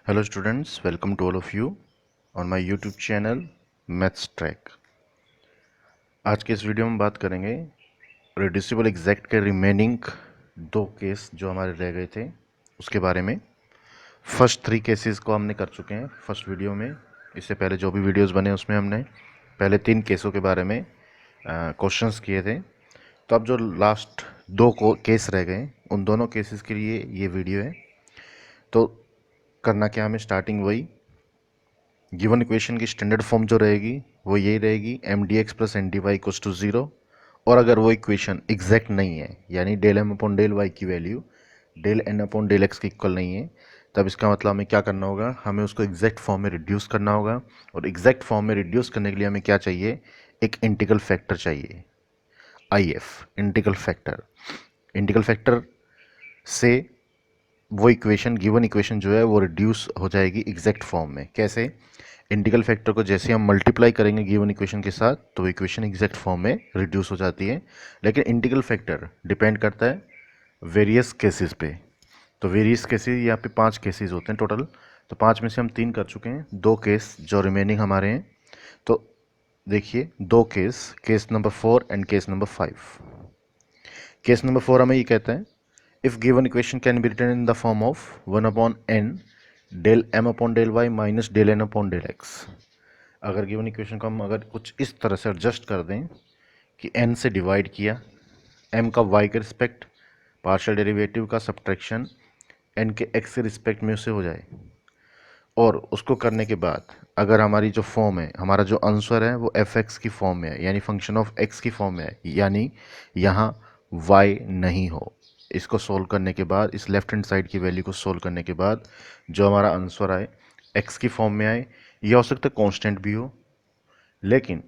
Hello students, welcome to all of you on my YouTube channel Maths Track। आज के इस video में बात करेंगे रिड्यूसिबल एग्जैक्ट के रिमेनिंग दो केस जो हमारे रह गए थे उसके बारे में। फर्स्ट 3 केसेस को हमने कर चुके हैं फर्स्ट वीडियो में। इससे पहले जो भी वीडियोस बने उसमें हमने पहले 3 केसों के बारे में क्वेश्चंस किए थे। तो अब जो लास्ट दो केस रह गए उन दोनों केसेस के लिए ये वीडियो है। तो करना क्या हमें, स्टार्टिंग वही गिवन इक्वेशन की स्टैंडर्ड फॉर्म जो रहेगी वो यही रहेगी m d x plus n d y equals to zero. और अगर वो इक्वेशन एग्जैक्ट नहीं है यानी del m upon del y की value del n upon del x के इक्वल नहीं है, तब इसका मतलब हमें क्या करना होगा, हमें उसको एग्जैक्ट फॉर्म में रिड्यूस करना होगा। और एग्जैक्ट फॉर्म में रिड्यूस करने के लिए हमें क्या चाहिए, एक इंटीग्रल फैक्टर चाहिए, I F integral factor. Integral factor से वो इक्वेशन गिवन इक्वेशन जो है वो रिड्यूस हो जाएगी एग्जैक्ट फॉर्म में। कैसे, इंटीग्रल फैक्टर को जैसे हम मल्टीप्लाई करेंगे गिवन इक्वेशन के साथ तो इक्वेशन एग्जैक्ट फॉर्म में रिड्यूस हो जाती है। लेकिन इंटीग्रल फैक्टर डिपेंड करता है वेरियस केसेस पे। तो वेरियस केसेस यहाँ पे 5 केसेस होते हैं टोटल। तो 5 में से हम 3 कर चुके हैं, 2 केस जो रिमेनिंग हमारे हैं। तो देखिए 2 case, case number 4 and case number 5। Case number 4 हमें ये कहता है if given equation can be written in the form of 1/n del m upon del y minus del n upon del x. अगर given equation को हम अगर कुछ इस तरह से एडजस्ट कर दें कि n से डिवाइड किया, m का y के रिस्पेक्ट पार्शियल डेरिवेटिव का सब्ट्रैक्शन n के x के रिस्पेक्ट में उससे हो जाए। और उसको करने के बाद अगर हमारी जो फॉर्म है, हमारा जो आंसर है वो f(x) की फॉर्म में है यानी फंक्शन ऑफ x की फॉर्म में है, यानी यहाँ y नहीं हो। इसको सोल्व करने के बाद, इस लेफ्ट हैंड साइड की वैल्यू को सोल्व करने के बाद जो हमारा आंसर आए x की फॉर्म में आए, यह हो सकता है कांस्टेंट भी हो लेकिन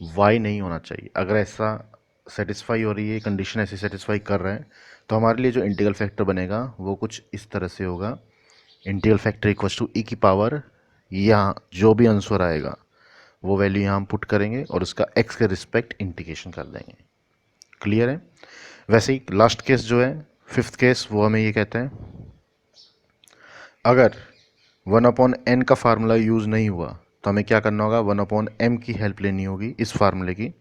y नहीं होना चाहिए। अगर ऐसा सेटिस्फाई हो रही है, कंडीशन ऐसी सेटिस्फाई कर रहे हैं, तो हमारे लिए जो इंटीग्रल फैक्टर बनेगा वो कुछ इस तरह से होगा। इंटीग्रल फैक्टर इक्वल्स टू ई की पावर, यहाँ जो भी आंसर आएगा वो वैल्यू यहाँ हम पुट करेंगे और उसका x के रिस्पेक्ट इंटीग्रेशन कर देंगे। क्लियर है। वैसे ही लास्ट केस जो है 5th केस, वो हमें ये कहता है अगर 1/n का फार्मूला यूज़ नहीं हुआ तो हमें क्या करना होगा, 1/m की हेल्प लेनी होगी इस फार्मूले की।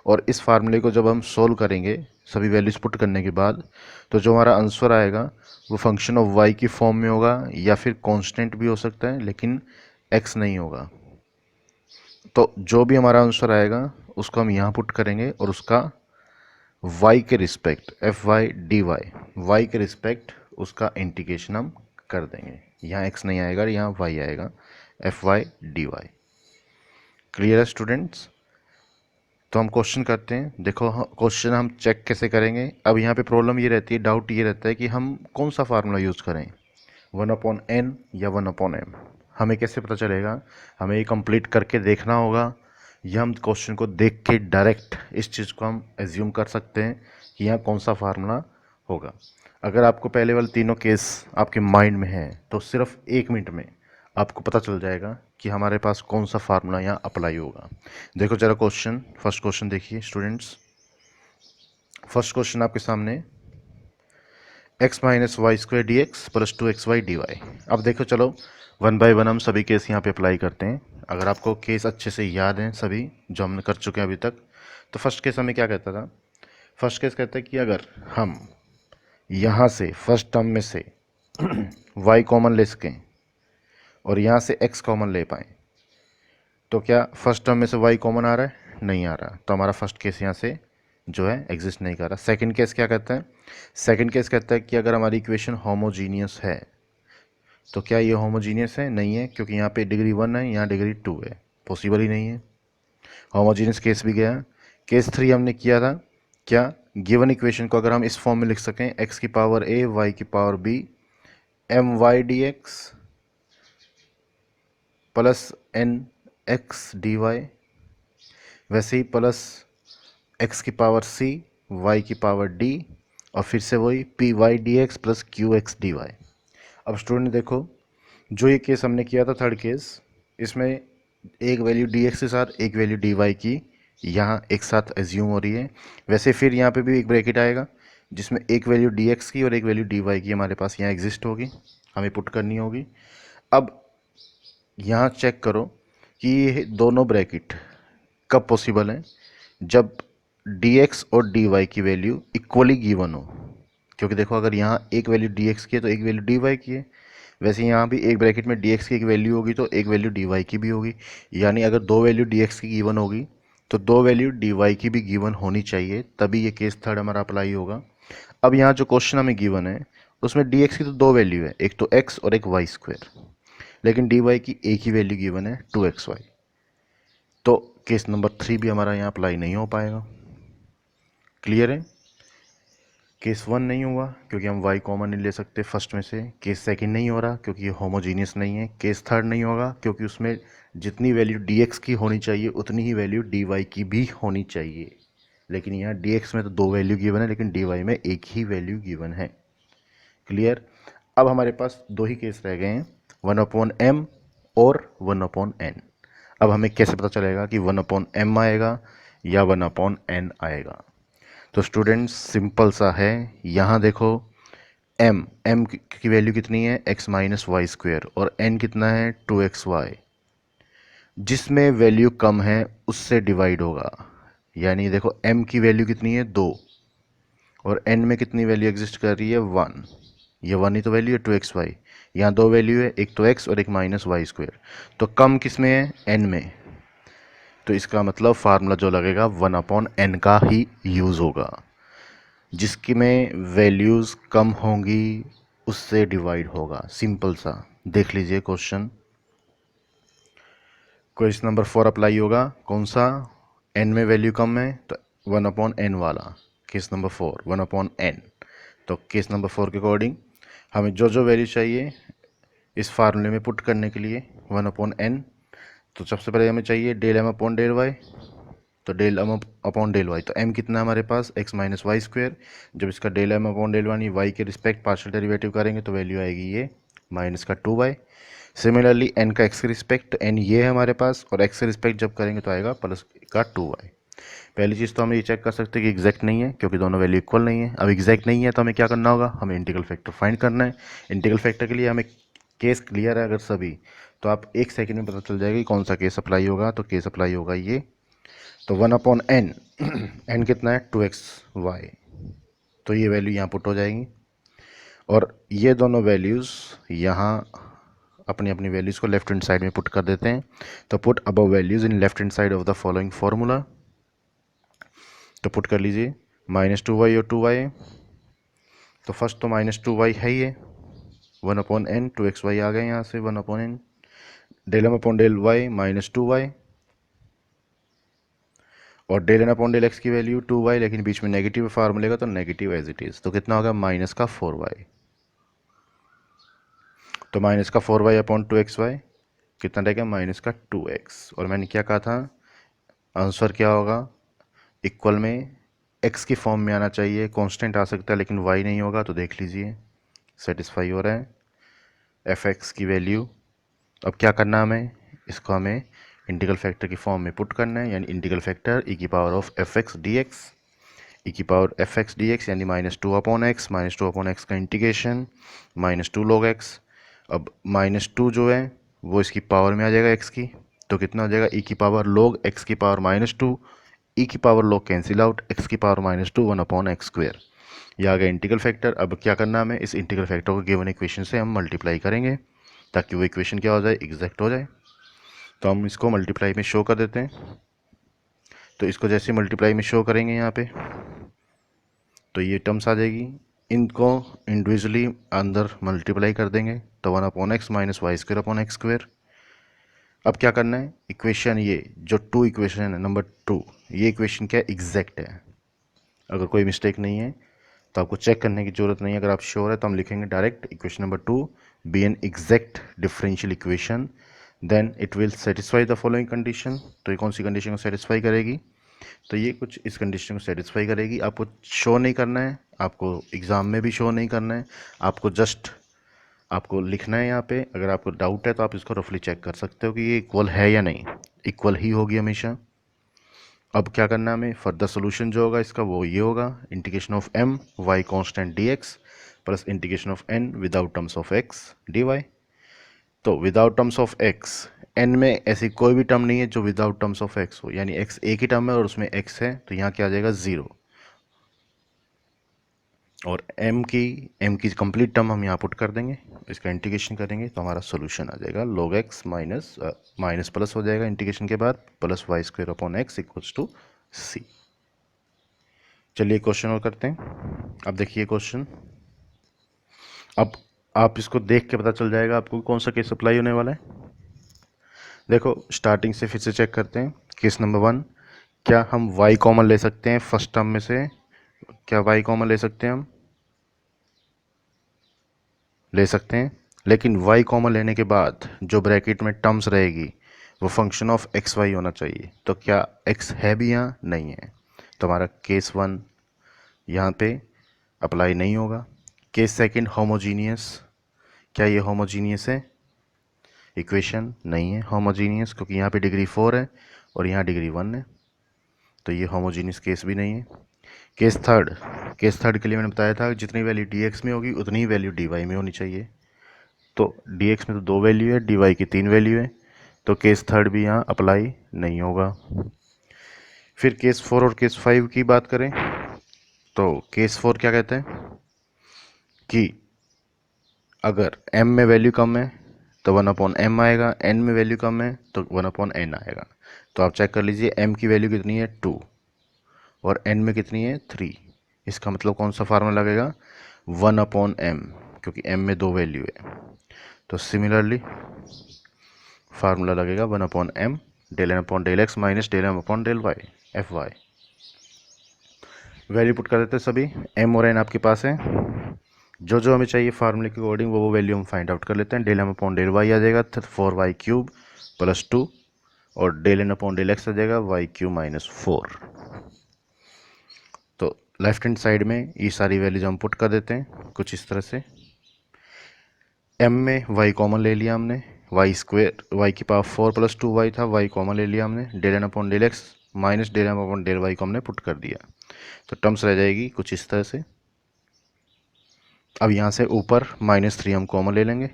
और इस फार्मूले को जब हम सोल्व करेंगे सभी वैल्यूज पुट करने के बाद, तो जो हमारा आंसर आएगा वो फंक्शन ऑफ y की फॉर्म में होगा या फिर कांस्टेंट भी हो सकता है लेकिन x नहीं होगा। तो जो भी हमारा आंसर आएगा उसको हम यहाँ पुट करेंगे और उसका y के रिस्पेक्ट y के रिस्पेक्ट उसका इंटीग्रेशन हम कर देंगे। यहाँ x नहीं आएगा, यहाँ y आएगा, dy। क्लियर है स्टूडेंट्स। तो हम क्वेश्चन करते हैं। देखो क्वेश्चन हम चेक कैसे करेंगे। अब यहाँ पे प्रॉब्लम ये रहती है, डाउट ये रहता है कि हम कौन सा फार्मूला यूज़ करें, 1/n या 1/m। हमें कैसे पता चलेगा, हमें ये कंप्लीट करके देखना होगा या हम क्वेश्चन को देख के डायरेक्ट इस चीज़ को हम एज्यूम कर सकते हैं कि यहाँ कौन सा फार्मूला होगा। अगर आपको पहले वाले तीनों केस आपके माइंड में है तो सिर्फ 1 मिनट में आपको पता चल जाएगा कि हमारे पास कौन सा फार्मूला यहाँ अप्लाई होगा। देखो जरा क्वेश्चन, फर्स्ट क्वेश्चन देखिए स्टूडेंट्स। फर्स्ट क्वेश्चन आपके सामने x minus y square d x plus 2xy dy। अब देखो चलो 1 बाय 1 हम सभी केस यहाँ पे अप्लाई करते हैं। अगर आपको केस अच्छे से याद हैं सभी जो हमने कर चुके हैं अभी तक, तो फर्स्ट केस हमें क्या कहता था, फर्स्ट केस कहता है कि अगर हम यहाँ से फर्स्ट टर्म में से y कॉमन ले सकें और यहाँ से x कॉमन ले पाएँ, तो क्या फर्स्ट टर्म में से y कॉमन आ रहा है, नहीं आ रहा, तो हमारा फर्स्ट केस यहाँ से जो है एग्जिस्ट नहीं कर रहा। सेकंड केस क्या कहता है, सेकंड केस कहता है कि अगर हमारी इक्वेशन होमोजीनियस है, तो क्या ये होमोजीनियस है, नहीं है, क्योंकि यहाँ पे डिग्री 1 है, यहाँ डिग्री 2 है, पॉसिबल ही नहीं है। होमोजीनियस केस भी गया। केस 3 हमने किया था क्या, गिवन इक्वेशन को अगर हम इस फॉर्म में लिख सकें x की पावर a y की power b m y d x plus n x d y, वैसे ही प्लस x की पावर c y की पावर d और फिर से वही p y d x plus q x d y. अब स्टूडेंट देखो जो ये केस हमने किया था थर्ड केस, इसमें एक वैल्यू डी एक्स के साथ एक वैल्यू डी वाई की यहाँ एक साथ एज्यूम हो रही है। वैसे फिर यहाँ पे भी एक ब्रैकेट आएगा जिसमें एक वैल्यू डी एक्स की और एक वैल्यू डी वाई की हमारे पास यहाँ एग्जिस्ट होगी, हमें पुट करनी होगी। अब यहाँ चेक करो कि ये दोनों ब्रैकेट कब पॉसिबल है, जब dx और dy की वैल्यू इक्वली गिवन हो। क्योंकि देखो अगर यहाँ एक वैल्यू dx की है तो एक वैल्यू dy की है, वैसे यहाँ भी एक ब्रैकेट में dx की एक वैल्यू होगी तो एक वैल्यू dy की भी होगी। यानी अगर दो वैल्यू dx की गिवन होगी तो दो वैल्यू dy की भी गिवन होनी चाहिए, तभी ये केस थर्ड हमारा अप्लाई होगा। अब यहाँ जो क्वेश्चन हमें गिवन है उसमें dx की तो दो वैल्यू है, एक तो x और एक वाई स्क्वायर, लेकिन dy की एक ही वैल्यू गिवन है 2xy। तो केस नंबर 3 भी हमारा यहाँ अप्लाई नहीं हो पाएगा। क्लियर है? केस 1 नहीं हुआ क्योंकि हम y कॉमन नहीं ले सकते फर्स्ट में से। केस सेकंड नहीं हो रहा क्योंकि ये होमोजीनियस नहीं है। केस थर्ड नहीं होगा क्योंकि उसमें जितनी वैल्यू dx की होनी चाहिए उतनी ही वैल्यू dy की भी होनी चाहिए, लेकिन यहाँ dx में तो दो वैल्यू गिवन है लेकिन dy में एक ही वैल्यू गिवन है। क्लियर? अब हमारे पास दो ही केस रह गए हैं, 1/m और 1/n। अब हमें कैसे पता चलेगा कि 1/m आएगा या 1/n आएगा? तो स्टूडेंट्स सिंपल सा है, यहाँ देखो m की वैल्यू कितनी है x माइनस वाई स्क्वेयर और n कितना है 2xy। जिसमें वैल्यू कम है उससे डिवाइड होगा। यानी देखो m की वैल्यू कितनी है 2 और n में कितनी वैल्यू एग्जिस्ट कर रही है 1। ये 1 ही तो वैल्यू है 2xy। यहाँ दो वैल्यू है, एक तो x और एक माइनस वाई स्क्वेयर। तो कम किस में है n में, तो इसका मतलब फार्मूला जो लगेगा 1/n का ही यूज़ होगा। जिसकी में वैल्यूज़ कम होंगी उससे डिवाइड होगा। सिंपल सा देख लीजिए क्वेश्चन नंबर 4 अप्लाई होगा। कौन सा? n में वैल्यू कम है तो 1/n वाला। Case number 4 1/n। तो केस नंबर 4 के अकॉर्डिंग हमें जो जो वैल्यू चाहिए इस फार्मूले में पुट करने के लिए 1/n, तो सबसे पहले हमें चाहिए del m upon del y. तो del m upon del y, तो m कितना है हमारे पास x माइनस वाई स्क्वेयर। जब इसका del m upon del y y के रिस्पेक्ट पार्शियल डेरिवेटिव करेंगे तो वैल्यू आएगी ये माइनस का 2y। सिमिलरली n का x के रिस्पेक्ट, तो n ये है हमारे पास और x के रिस्पेक्ट जब करेंगे तो आएगा प्लस का 2y। पहली चीज़ तो हम ये चेक कर सकते हैं कि एग्जैक्ट नहीं है क्योंकि दोनों वैल्यू इक्वल नहीं है। अब एग्जैक्ट नहीं है तो हमें क्या करना होगा, हमें इंटीग्रल फैक्टर फाइंड करना है। इंटीग्रल फैक्टर के लिए हमें केस क्लियर है अगर सभी, तो आप एक सेकंड में पता चल जाएगा कि कौन सा केस अप्लाई होगा। तो केस अप्लाई होगा ये, तो 1/n n कितना है 2xy, तो ये वैल्यू यहाँ पुट हो जाएगी और ये दोनों वैल्यूज़ यहाँ अपनी अपनी वैल्यूज़ को लेफ्ट हैंड साइड में पुट कर देते हैं। तो put above values in left hand side of the following formula. तो पुट कर लीजिए -2y और 2y। तो फर्स्ट तो -2y है ही है, 1/n 2xy आ गए यहाँ से 1/n। Del m upon del y -2y और del n upon del x की वैल्यू 2y, लेकिन बीच में नेगेटिव फार्मूले का तो नेगेटिव एज इट इज़। तो कितना होगा माइनस का 4y। तो माइनस का 4y अपॉन 2xy कितना रहेगा माइनस का 2x। और मैंने क्या कहा था आंसर क्या होगा, इक्वल में x की फॉर्म में आना चाहिए। कांस्टेंट आ सकता है लेकिन y नहीं होगा। तो देख लीजिए सेटिस्फाई हो रहा है fx की वैल्यू। अब क्या करना है हमें, इसको हमें इंटीग्रल फैक्टर की फॉर्म में पुट करना है, यानी इंटीग्रल फैक्टर e की power of fx dx, e की पावर fx dx यानी -2/x, -2/x का इंटीग्रेशन -2 log x। अब -2 जो है वो इसकी पावर में आ जाएगा x की, तो कितना हो जाएगा e की पावर log x की पावर -2, e की power log cancel out, x की पावर -2 1/x स्क्वेयर। ये आ गया इंटीग्रल फैक्टर। अब क्या करना हमें, इस इंटीग्रल फैक्टर को गिवन इक्वेशन से हम मल्टीप्लाई करेंगे ताकि वो इक्वेशन क्या हो जाए एग्जैक्ट हो जाए। तो हम इसको मल्टीप्लाई में शो कर देते हैं। तो इसको जैसे मल्टीप्लाई में शो करेंगे यहाँ पे तो ये टर्म्स आ जाएगी, इनको इंडिविजुअली अंदर मल्टीप्लाई कर देंगे तो 1/x minus y square upon x square. अब क्या करना है, इक्वेशन ये जो टू इक्वेशन है नंबर 2, ये इक्वेशन क्या एग्जैक्ट है। अगर कोई मिस्टेक नहीं है तो आपको चेक करने की ज़रूरत नहीं है। अगर आप श्योर है तो हम लिखेंगे direct equation number 2 be an exact differential equation then it will satisfy the following condition. तो ये कौन सी कंडीशन को सेटिस्फाई करेगी, तो ये कुछ इस कंडीशन को सेटिस्फाई करेगी। आपको शो नहीं करना है, आपको एग्ज़ाम में भी शो नहीं करना है, आपको जस्ट आपको लिखना है यहाँ पे। अगर आपको डाउट है तो आप इसको रफली चेक कर सकते हो कि ये इक्वल है या नहीं, इक्वल ही होगी हमेशा। अब क्या करना है हमें, फर्दर सोल्यूशन जो होगा इसका वो ये होगा integration of m y constant dx plus integration of n without terms of x dy। तो without terms of x, n में ऐसी कोई भी टर्म नहीं है जो विदाउट टर्म्स ऑफ एक्स हो, यानी एक्स एक ही टर्म है और उसमें एक्स है, तो यहाँ क्या आ जाएगा 0। और m की कंप्लीट टर्म हम यहाँ पुट कर देंगे, इसका इंटीग्रेशन करेंगे तो हमारा सोल्यूशन आ जाएगा log x माइनस प्लस हो जाएगा इंटीग्रेशन के बाद, plus y square upon x equals to c. चलिए क्वेश्चन और करते हैं। अब देखिए क्वेश्चन, अब आप इसको देख के पता चल जाएगा आपको कौन सा केस अप्लाई होने वाला है। देखो स्टार्टिंग से फिर से चेक करते हैं। केस नंबर 1, क्या हम y कॉमन ले सकते हैं फर्स्ट टर्म में से? क्या y कॉमन ले सकते हैं? हम ले सकते हैं, लेकिन y कॉमन लेने के बाद जो ब्रैकेट में टर्म्स रहेगी वो फंक्शन ऑफ एक्स वाई होना चाहिए। तो क्या x है भी यहाँ? नहीं है, तो हमारा केस 1 यहाँ पे अप्लाई नहीं होगा। केस सेकंड, होमोजीनियस, क्या ये होमोजीनियस है? इक्वेशन नहीं है होमोजीनियस, क्योंकि यहाँ पे डिग्री 4 है और यहाँ डिग्री 1 है, तो ये होमोजीनियस केस भी नहीं है। केस थर्ड के लिए मैंने बताया था जितनी वैल्यू dx में होगी उतनी ही वैल्यू dy में होनी चाहिए। तो dx में तो 2 वैल्यू है, dy की 3 वैल्यू है, तो केस थर्ड भी यहाँ अप्लाई नहीं होगा। फिर केस 4 और केस 5 की बात करें तो केस 4 क्या कहते हैं कि अगर m में वैल्यू कम है तो 1/m आएगा, n में वैल्यू कम है तो 1/n आएगा। तो आप चेक कर लीजिए m की वैल्यू कितनी है 2 और n में कितनी है 3। इसका मतलब कौन सा फार्मूला लगेगा? 1/m, क्योंकि m में 2 वैल्यू है। तो सिमिलरली फार्मूला लगेगा 1/m del n अपॉन del x minus del m अपॉन del y f y. Value put कर देते हैं सभी, m और n आपके पास है, जो जो हमें चाहिए फार्मूले के अकॉर्डिंग वो वैल्यू हम फाइंड आउट कर लेते हैं। del m अपॉन del y आ जाएगा 4y³ प्लस 2 और del n अपॉन del x आ जाएगा y³ माइनस 4। तो लेफ्ट हैंड साइड में ये सारी वैल्यूज हम पुट कर देते हैं कुछ इस तरह से। m में y कॉमन ले लिया हमने, वाई स्क्वेयर वाई की पावर 4 प्लस 2y था, y कॉमन ले लिया हमने, del n अपॉन del x minus del m अपॉन del y को हमने पुट कर दिया, तो टर्म्स रह जाएगी कुछ इस तरह से। अब यहाँ से ऊपर -3 हम कॉमन ले लेंगे,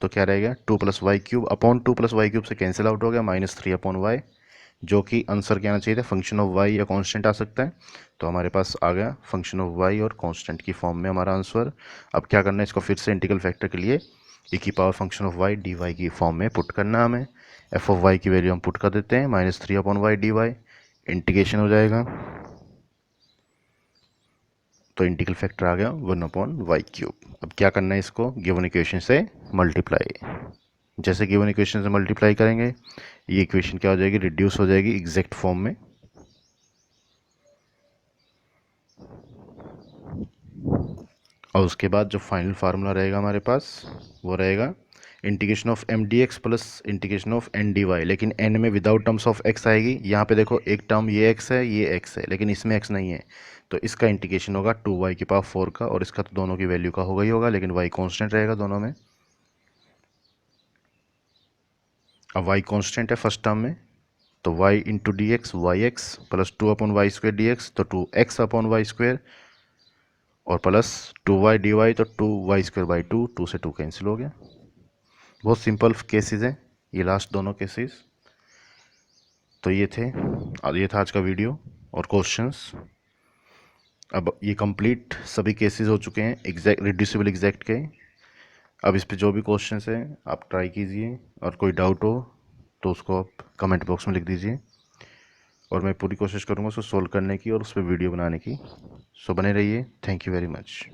तो क्या रहेगा 2 + y³ अपॉन 2 + y³ से कैंसिल आउट हो गया, -3/y, जो कि आंसर क्या आना चाहिए था, फंक्शन ऑफ y या कांस्टेंट आ सकता है। तो हमारे पास आ गया फंक्शन ऑफ y और कांस्टेंट की फॉर्म में हमारा आंसर। अब क्या करना है, इसको फिर से इंटीग्रल फैक्टर के लिए e की power function of y dy की फॉर्म में पुट करना है हमें। f ऑफ y की वैल्यू हम पुट कर देते हैं -3/y dy, इंटीग्रेशन हो जाएगा, तो इंटीग्रल फैक्टर आ गया 1/y³। अब क्या करना है, इसको गिवन इक्वेशन से मल्टीप्लाई। जैसे गिवन इक्वेशन से मल्टीप्लाई करेंगे ये इक्वेशन क्या हो जाएगी, रिड्यूस हो जाएगी एग्जैक्ट फॉर्म में। और उसके बाद जो फाइनल फार्मूला रहेगा हमारे पास वो रहेगा integration of mdx plus integration of ndy, लेकिन n में विदाउट टर्म्स ऑफ x आएगी। यहाँ पे देखो एक टर्म ये x है ये x है, लेकिन इसमें x नहीं है, तो इसका इंटीग्रेशन होगा 2y की पावर 4 का, और इसका तो दोनों की वैल्यू का होगा ही होगा, लेकिन y कांस्टेंट रहेगा दोनों में। अब y कांस्टेंट है फर्स्ट टर्म में, तो y into d x y x plus 2/y² dx, तो 2x/y², और प्लस 2y dy, तो 2y²/2, 2 से 2 कैंसिल हो गया। बहुत सिंपल केसेस हैं ये लास्ट दोनों केसेस। तो ये था आज का वीडियो और क्वेश्चंस। अब ये कंप्लीट सभी केसेस हो चुके हैं एग्जैक्ट रिड्यूसिबल एग्जैक्ट के। अब इस पे जो भी क्वेश्चंस हैं आप ट्राई कीजिए, और कोई डाउट हो तो उसको आप कमेंट बॉक्स में लिख दीजिए, और मैं पूरी कोशिश करूँगा उसको सोल्व करने की और उस पर वीडियो बनाने की। सो बने रहिए। Thank you very much.